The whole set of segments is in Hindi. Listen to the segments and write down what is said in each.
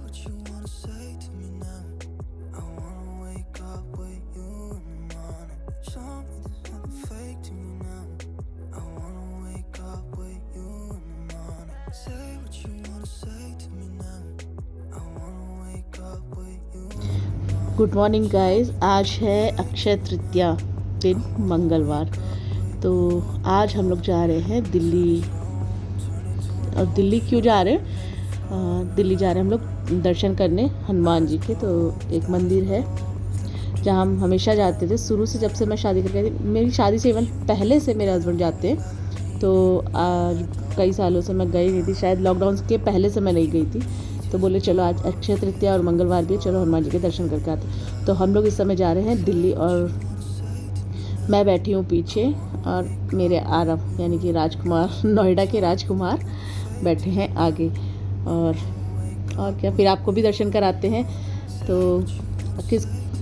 what you wanna say to me now. I wanna wake up with you in the morning. Show me there's nothing fake to me now. I wanna wake up with you in the morning. Say what you wanna say to me now. I wanna wake up with you in the morning. Good morning guys. आज है अक्षय तृतीया दिन मंगलवार। तो आज हम लोग जा रहे हैं दिल्ली। और दिल्ली क्यों जा रहे हैं? दिल्ली जा रहे हैं हम लोग दर्शन करने हनुमान जी के। तो एक मंदिर है जहाँ हम हमेशा जाते थे शुरू से, जब से मैं शादी करके आई थी। मेरी शादी से इवन पहले से मेरे हस्बैंड जाते हैं। तो आज कई सालों से मैं गई नहीं थी, शायद लॉकडाउन के पहले से मैं नहीं गई थी। तो बोले चलो आज अक्षय तृतीया और मंगलवार भी है, चलो हनुमान जी के दर्शन करके आते। तो हम लोग इस समय जा रहे हैं दिल्ली और मैं बैठी हूँ पीछे और मेरे आरव यानी कि राजकुमार नोएडा के राजकुमार बैठे हैं आगे। और क्या, फिर आपको भी दर्शन कराते हैं। तो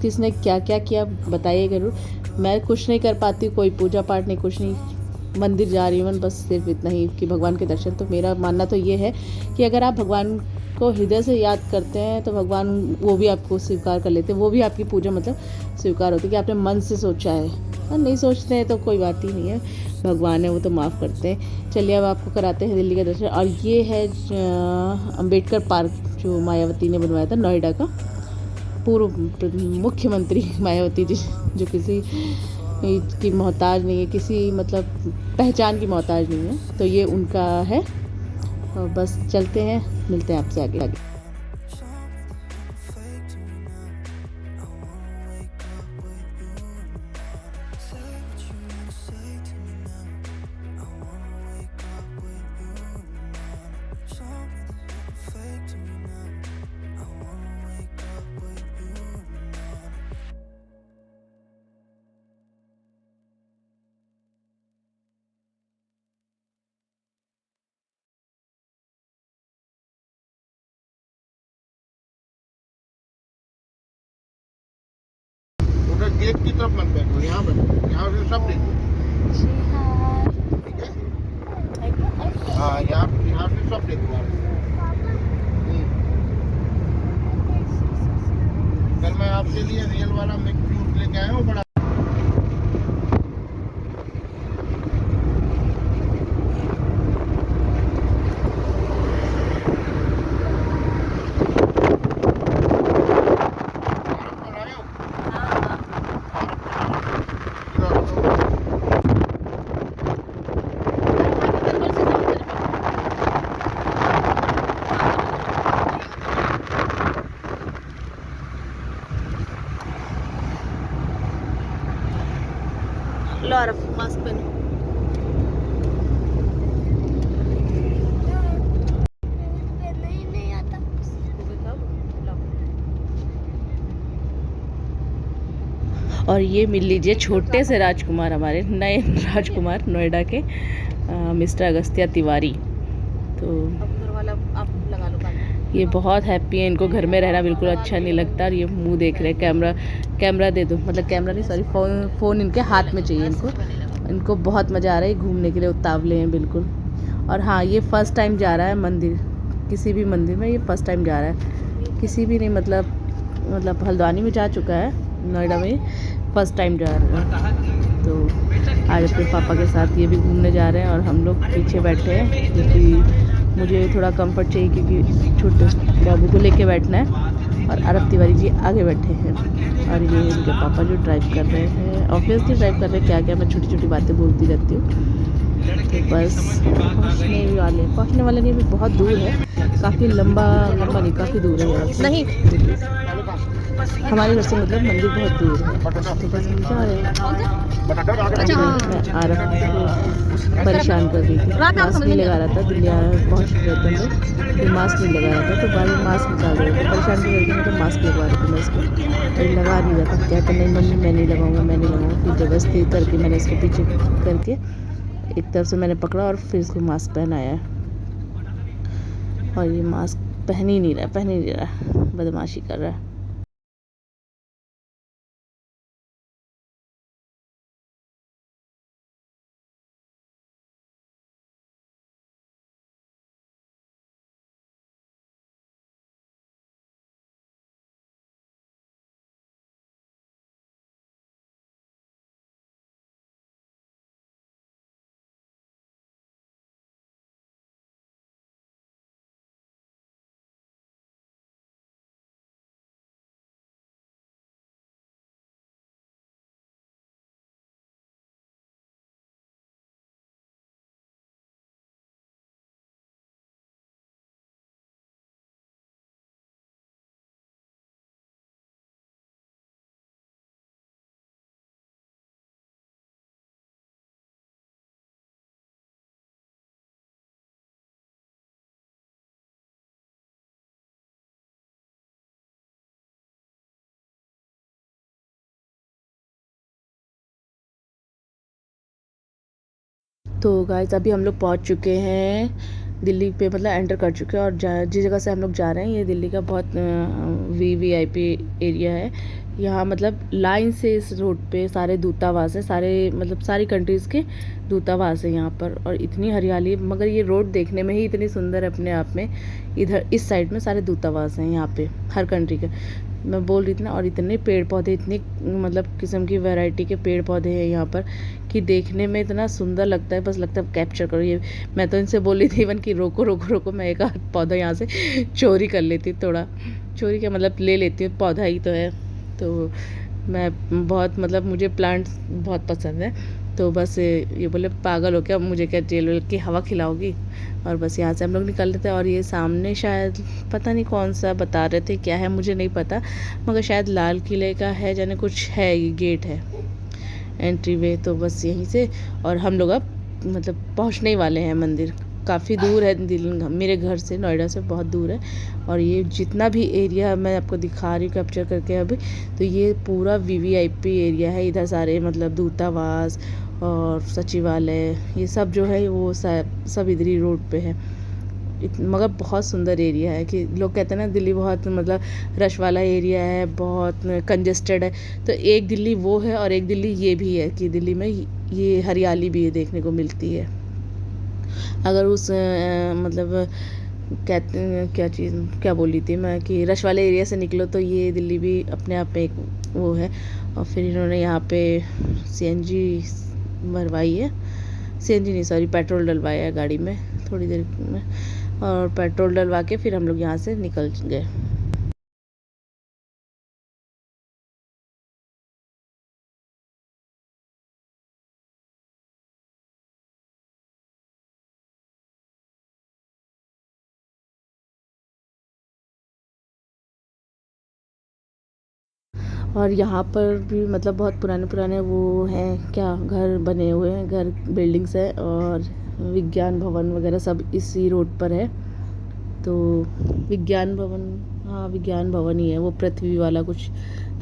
किसने क्या क्या किया बताइए ज़रूर। मैं कुछ नहीं कर पाती, कोई पूजा पाठ नहीं, कुछ नहीं। मंदिर जा रही हूँ बस, सिर्फ इतना ही कि भगवान के दर्शन। तो मेरा मानना तो ये है कि अगर आप भगवान को हृदय से याद करते हैं तो भगवान वो भी आपको स्वीकार कर लेते हैं, वो भी आपकी पूजा मतलब स्वीकार होती है कि आपने मन से सोचा है। और नहीं सोचते हैं तो कोई बात ही नहीं है, भगवान है वो तो माफ़ करते हैं। चलिए अब आपको कराते हैं दिल्ली का दर्शन। और ये है अम्बेडकर पार्क जो मायावती ने बनवाया था, नोएडा का। पूर्व मुख्यमंत्री मायावती जी, जो किसी की मोहताज नहीं है, किसी मतलब पहचान की मोहताज नहीं है। तो ये उनका है। और बस चलते हैं, मिलते हैं आपसे आगे आगे। गेट की तरफ मत बैठो, यहाँ बैठो, यहाँ से सब देखो। ठीक है, हाँ यहाँ से सब देखो आप। कल मैं आपके लिए रियल वाला मिक्स जूस लेके आया हूँ, बड़ा। लो आरफ, मास्क पहनो। और ये मिल लीजिए छोटे से राजकुमार, हमारे नए राजकुमार नोएडा के मिस्टर अगस्त्या तिवारी। तो ये बहुत हैप्पी है, इनको घर में रहना बिल्कुल अच्छा नहीं लगता। और ये मुंह देख रहे हैं, कैमरा दे दो, मतलब कैमरा नहीं सॉरी, फ़ोन इनके हाथ में चाहिए इनको बहुत मज़ा आ रहा है घूमने के लिए, उतावले हैं बिल्कुल। और हाँ, ये फ़र्स्ट टाइम जा रहा है मंदिर, किसी भी मंदिर में ये फ़र्स्ट टाइम जा रहा है, किसी भी नहीं, मतलब हल्द्वानी में जा चुका है, नोएडा में फ़र्स्ट टाइम जा रहा है। तो आज अपने पापा के साथ ये भी घूमने जा रहे हैं और हम लोग पीछे बैठे हैं, क्योंकि मुझे थोड़ा कंफर्ट चाहिए, क्योंकि छोटे बाबू को लेके बैठना है। और आरव तिवारी जी आगे बैठे हैं और ये इनके पापा जो ड्राइव कर रहे हैं, ऑब्वियसली ड्राइव कर रहे हैं, क्या क्या मैं छोटी छोटी बातें बोलती रहती हूँ। तो बस पहुँचने वाले नहीं, अभी बहुत दूर है, काफ़ी लंबा नहीं, काफ़ी दूर है यहाँ से। नहीं, हमारे घर से मतलब मंदिर बहुत दूर है। तो बस हम जा रहे हैं। मैं आरव को परेशान कर रही थी, मास्क नहीं लगा रहा था, दिल्ली पहुँच रहे थे हम लोग, फिर मास्क नहीं लगा रहा था, तो बाद में मास्क निकाल रहे थे, परेशान भी करती मैं, तो मास्क लगवा रही थी मैं इसको, तो लगा नहीं रहा था। कहता नहीं मम्मी मैं नहीं लगाऊंगा, मैं नहीं लगाऊंगा। फिर ज़बरदस्ती करके मैंने इसको पीछे करके एक तरफ से मैंने पकड़ा और फिर इसको मास्क पहनाया। और ये मास्क पहन ही नहीं रहा, बदमाशी कर रहा है। तो गाइस अभी हम लोग पहुंच चुके हैं दिल्ली पे, मतलब एंटर कर चुके हैं। और जिस जगह से हम लोग जा रहे हैं ये दिल्ली का बहुत वीवीआईपी एरिया है। यहाँ मतलब लाइन से इस रोड पे सारे दूतावास है, सारे मतलब सारी कंट्रीज़ के दूतावास है यहाँ पर। और इतनी हरियाली, मगर ये रोड देखने में ही इतनी सुंदर है अपने आप में। इधर इस साइड में सारे दूतावास हैं यहाँ पे हर कंट्री के, मैं बोल रही थी ना। और इतने पेड़ पौधे, इतनी मतलब किस्म की वैरायटी के पेड़ पौधे हैं यहाँ पर कि देखने में इतना सुंदर लगता है, बस लगता है कैप्चर करो ये। मैं तो इनसे बोल रही थी इवन कि रोको रोको रोको, मैं एक आध पौधा यहाँ से चोरी कर लेती, थोड़ा चोरी क्या मतलब ले लेती हूँ, पौधा ही तो है। तो मैं बहुत मतलब मुझे प्लांट्स बहुत पसंद है। तो बस ये बोले पागल हो क्या, मुझे क्या जेल वेल की हवा खिलाओगी। और बस यहाँ से हम लोग निकल रहे थे। और ये सामने शायद पता नहीं कौन सा बता रहे थे, क्या है मुझे नहीं पता, मगर शायद लाल किले का है, जाने कुछ है, ये गेट है एंट्री वे। तो बस यहीं से और हम लोग अब मतलब पहुँचने ही वाले हैं मंदिर। काफ़ी दूर है दिल्ली, मेरे घर से, नोएडा से बहुत दूर है। और ये जितना भी एरिया मैं आपको दिखा रही हूँ कैप्चर करके अभी, तो ये पूरा वीवीआईपी एरिया है। इधर सारे मतलब दूतावास और सचिवालय ये सब जो है वो सब इधर ही रोड पे है। मगर बहुत सुंदर एरिया है कि लोग कहते हैं ना दिल्ली बहुत मतलब रश वाला एरिया है, बहुत कंजेस्टेड है। तो एक दिल्ली वो है और एक दिल्ली ये भी है कि दिल्ली में ये हरियाली भी देखने को मिलती है। अगर उस मतलब कहते क्या चीज़ क्या बोली थी मैं कि रश वाले एरिया से निकलो तो ये दिल्ली भी अपने आप में एक वो है। और फिर इन्होंने यहाँ पे सीएनजी भरवाई है, सीएनजी नहीं सॉरी पेट्रोल डलवाया है गाड़ी में थोड़ी देर में। और पेट्रोल डलवा के फिर हम लोग यहाँ से निकल गए। और यहाँ पर भी मतलब बहुत पुराने पुराने वो हैं क्या घर बने हुए हैं, घर बिल्डिंग्स है। और विज्ञान भवन वगैरह सब इसी रोड पर है। तो विज्ञान भवन, हाँ विज्ञान भवन ही है वो, पृथ्वी वाला कुछ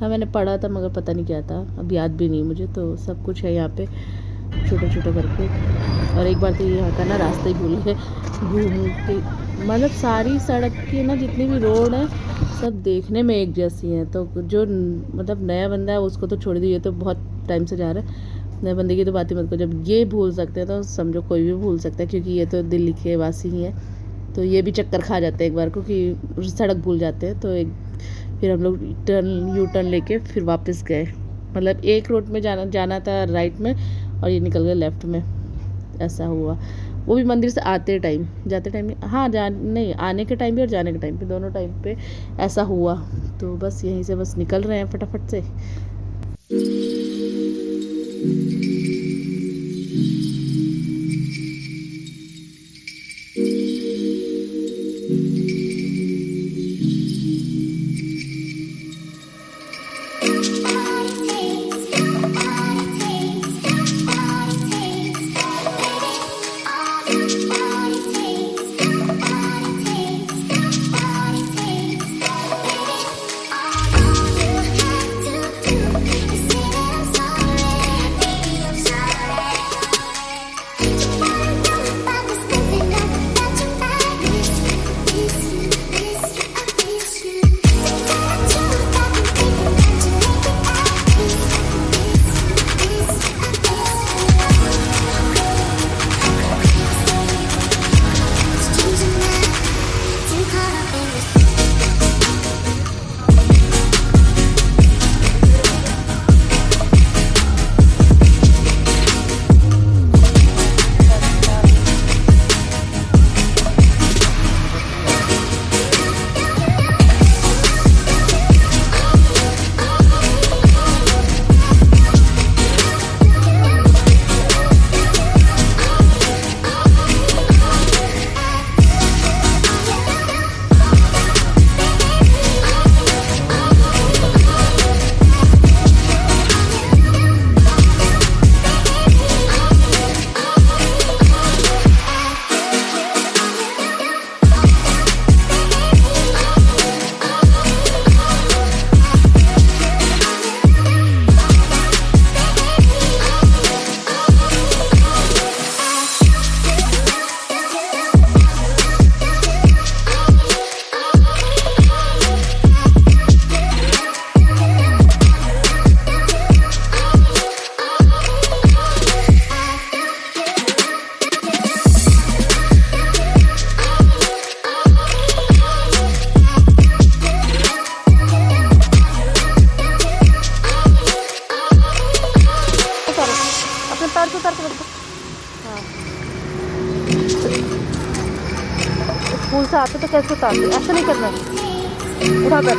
था, मैंने पढ़ा था मगर पता नहीं क्या था, अब याद भी नहीं मुझे। तो सब कुछ है यहाँ पे छोटा छोटा करके। और एक बार तो यहाँ का ना रास्ता ही भूल गए घूम के, मतलब सारी सड़क की ना जितनी भी रोड है सब देखने में एक जैसी है। तो जो मतलब नया बंदा है उसको तो छोड़ दीजिए, तो बहुत टाइम से जा रहा है, नए बंदे की तो बात ही मत करो। जब ये भूल सकते हैं तो समझो कोई भी भूल सकता है, क्योंकि ये तो दिल्ली के वासी ही हैं। तो ये भी चक्कर खा जाते हैं एक बार को कि सड़क भूल जाते हैं। तो फिर हम लोग यू टर्न लेके फिर वापस गए। मतलब एक रोड में जाना था राइट में और ये निकल गए लेफ़्ट में, ऐसा हुआ। वो भी मंदिर से आते टाइम, जाते टाइम हाँ नहीं आने के टाइम भी और जाने के टाइम पे, दोनों टाइम पे ऐसा हुआ। तो बस यहीं से बस निकल रहे हैं फटाफट से। से आते तो कैसे उतारते, ऐसा नहीं करना है, उठा कर।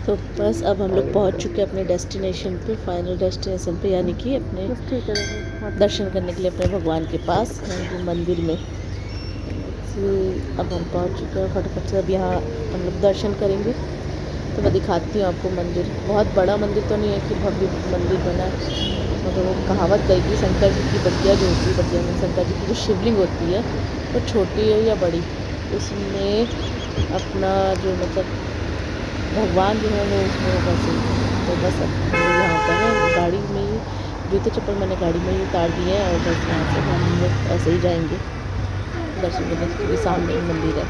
तो बस अब हम लोग पहुंच चुके हैं अपने डेस्टिनेशन पे, फाइनल डेस्टिनेशन पे, यानी कि अपने दर्शन करने के लिए अपने भगवान के पास, यानी कि मंदिर में। अब हम पहुंच चुके हैं फटाफट से। अब यहाँ हम लोग दर्शन करेंगे, तो मैं दिखाती हूँ आपको मंदिर। बहुत बड़ा मंदिर तो नहीं है कि भव्य मंदिर बना है, मगर वो कहावत कही कि शंकर जी की बगिया जो होती है, बगिया में शंकर जी की जो शिवलिंग होती है वो छोटी है या बड़ी, उसमें अपना जो मतलब भगवान जो है वो उसमें बसे। तो बस अब हम लोग यहाँ पर है, गाड़ी में ही जूते चप्पल मैंने गाड़ी में ही उतार दिए हैं, और बस यहाँ से हम लोग ऐसे ही जाएंगे दर्शन करने, क्योंकि सामने ही मंदिर है।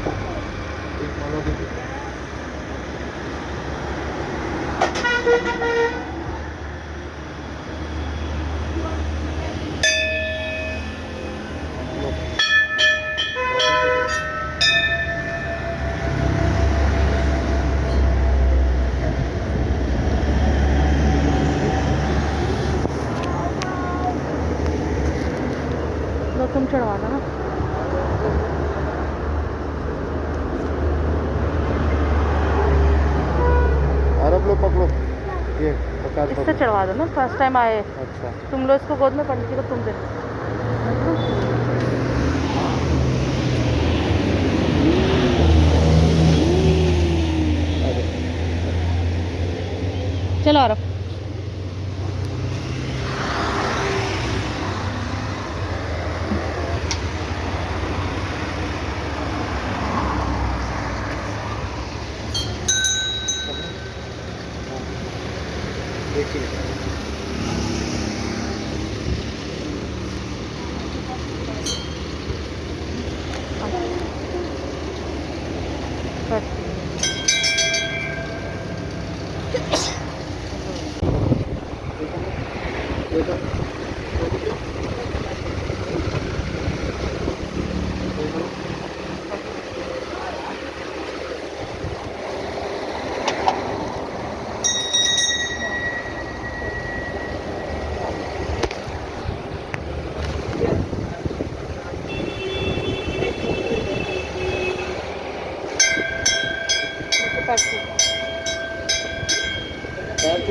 तुम चढ़वाना ना। अरब लोग पकड़ो, ये पकड़ इससे चढ़वा दो ना, फर्स्ट टाइम आए। अच्छा, तुम लो इसको गोद में, पंडित जी को तुम दे। चलो आरफ। देखिए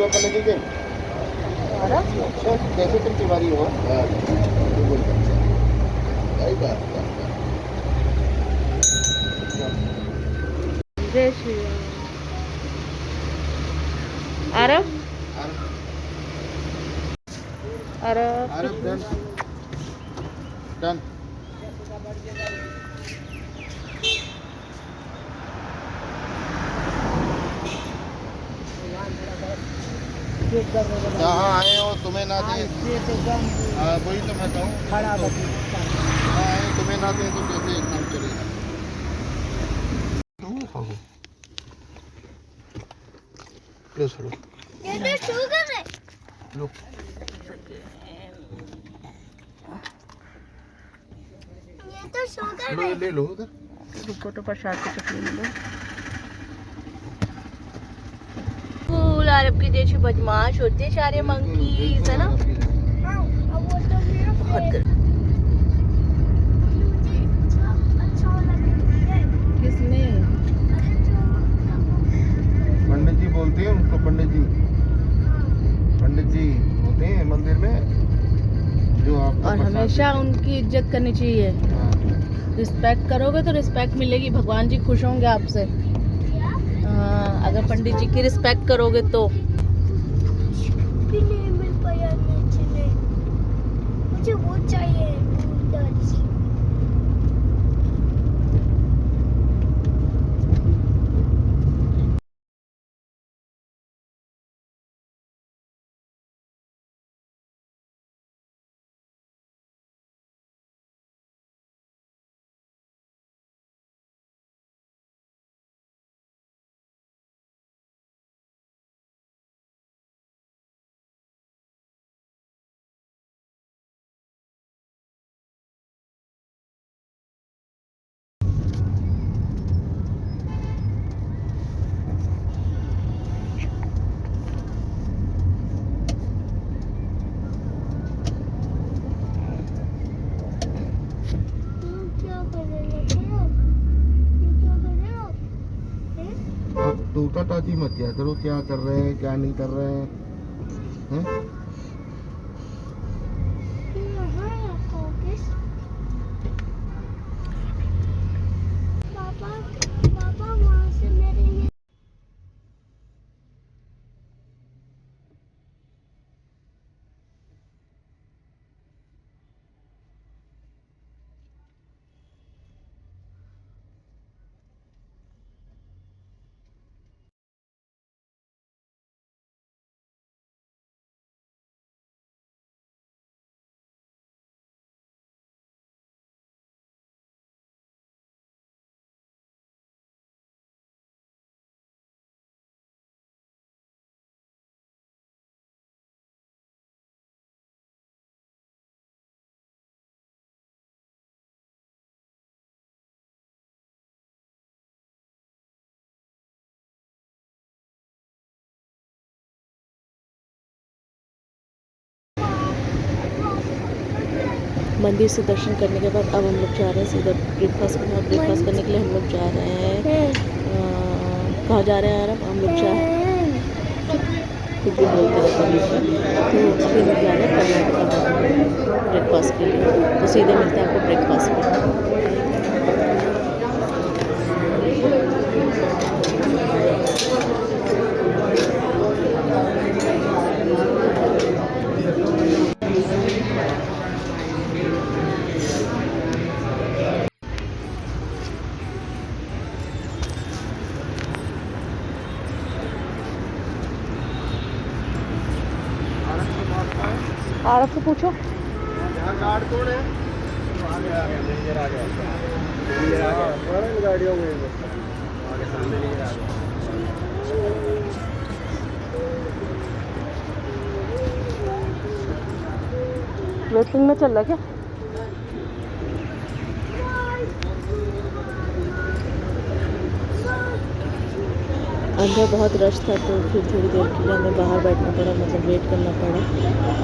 पंडित जी के कैसे तुम तिवारी हो? जय श्री आरफ। आरफ डन डन। जहाँ आए हो तुम्हें ना दे, वही तो मैं कहूँ, आए तुम्हें ना दे तो कैसे काम चलेगा? ले लो उधर। रुको तो प्रसाद की चटनी ले लो। फूल आरब की जैसे बदमाश होते हैं सारे मंकीज, है ना। बहुत किसने? पंडित जी बोलते हैं उनको, पंडित जी होते हैं मंदिर में जो आप, और हमेशा उनकी इज्जत करनी चाहिए। रिस्पेक्ट करोगे तो रिस्पेक्ट मिलेगी, भगवान जी खुश होंगे आपसे। हाँ, अगर पंडित जी की रिस्पेक्ट करोगे तो। मुझे वो चाहिए नूडल्स। क्या कर रहे हो? ये क्या कर रहे हो? अब तोता ताती मत किया करो, क्या कर रहे हैं क्या नहीं कर रहे हैं, हैं? ये यहाँ है आपका ऑफिस? पापा पापा वहाँ से मेरे ये मंदिर से दर्शन करने के बाद अब हम लोग जा रहे हैं सीधा ब्रेकफास्ट करने। और ब्रेकफास्ट करने के लिए हम लोग जा रहे हैं कहाँ जा रहे हैं यार? हम लोग कुछ भी बोलते रहते हैं। तो अभी हम लोग जा रहे हैं कर्नाटका ब्रेकफास्ट के लिए। तो सीधे मिलते हैं आपको ब्रेकफास्ट में। आरफ को पूछो गार्ड कौन है? मैनेजर आ गया, गाड़ियों में आगे सामने नहीं आ गया। वेटिंग में चल रहा क्या? अंदर बहुत रश था तो फिर थोड़ी देर के लिए हमें बाहर बैठना पड़ा, मतलब वेट करना पड़ा,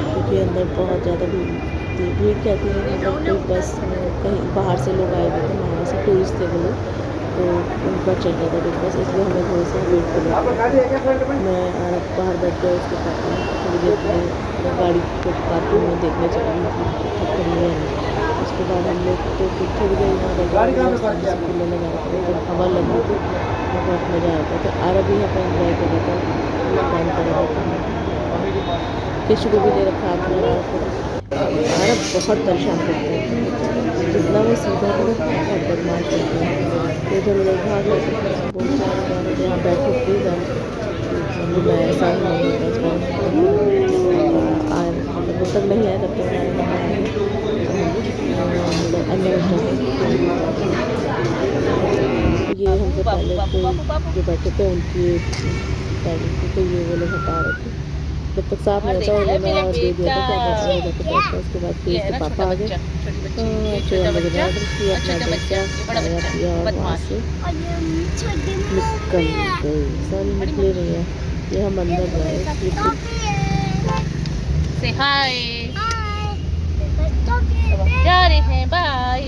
क्योंकि अंदर बहुत ज़्यादा भीड़ थी। भीड़ क्या थी, मतलब कोई बस कहीं बाहर से लोग आए हुए थे, वहाँ से टूरिस्ट थे वो लोग, तो उनका चल रहा था बिग बस, इसलिए हमें थोड़ा सा वेट करना पड़ा। मैं बाहर बैठ गया, उसके बाद थोड़ी देर के लिए गाड़ी को पार्किंग में देखने चली गई थी खड़ी है। उसके बाद हम लोग तो फिर थोड़ी देर यहाँ बैठे खुले लगा रहे थे, जब हवा लगी तो बहुत मज़ा आता था। आरब भी यहाँ पर एंजॉय कर रहा था, काम कर रहा था, किसी को भी ले रखा आपने आरब बहुत परेशान करते हैं, जितना वो सीधा था बहुत बदमाश करते हैं। तो इधर उधर भाग रहे बहुत सारे यहाँ बैठो प्लीज़ मैं ऐसा नहीं होता मतलब तक नहीं आया तब तक अन्य ये हमसे पहले जो बैठे थे उनकी टाइमिंग थी, तो ये वो लोग हटा रहे थे। जब तक साफ नहीं होता उन्होंने दे दिया था क्या करना है, जाकर बैठा। उसके बाद फिर इसके पापा आ गए, फिर हम लोगों ने ऑर्डर किया अपना बच्चा खाया पिया और वहाँ से निकल गए। सारी निकले नहीं है, ये हम अंदर गए से हाय जा रहे हैं, बाय।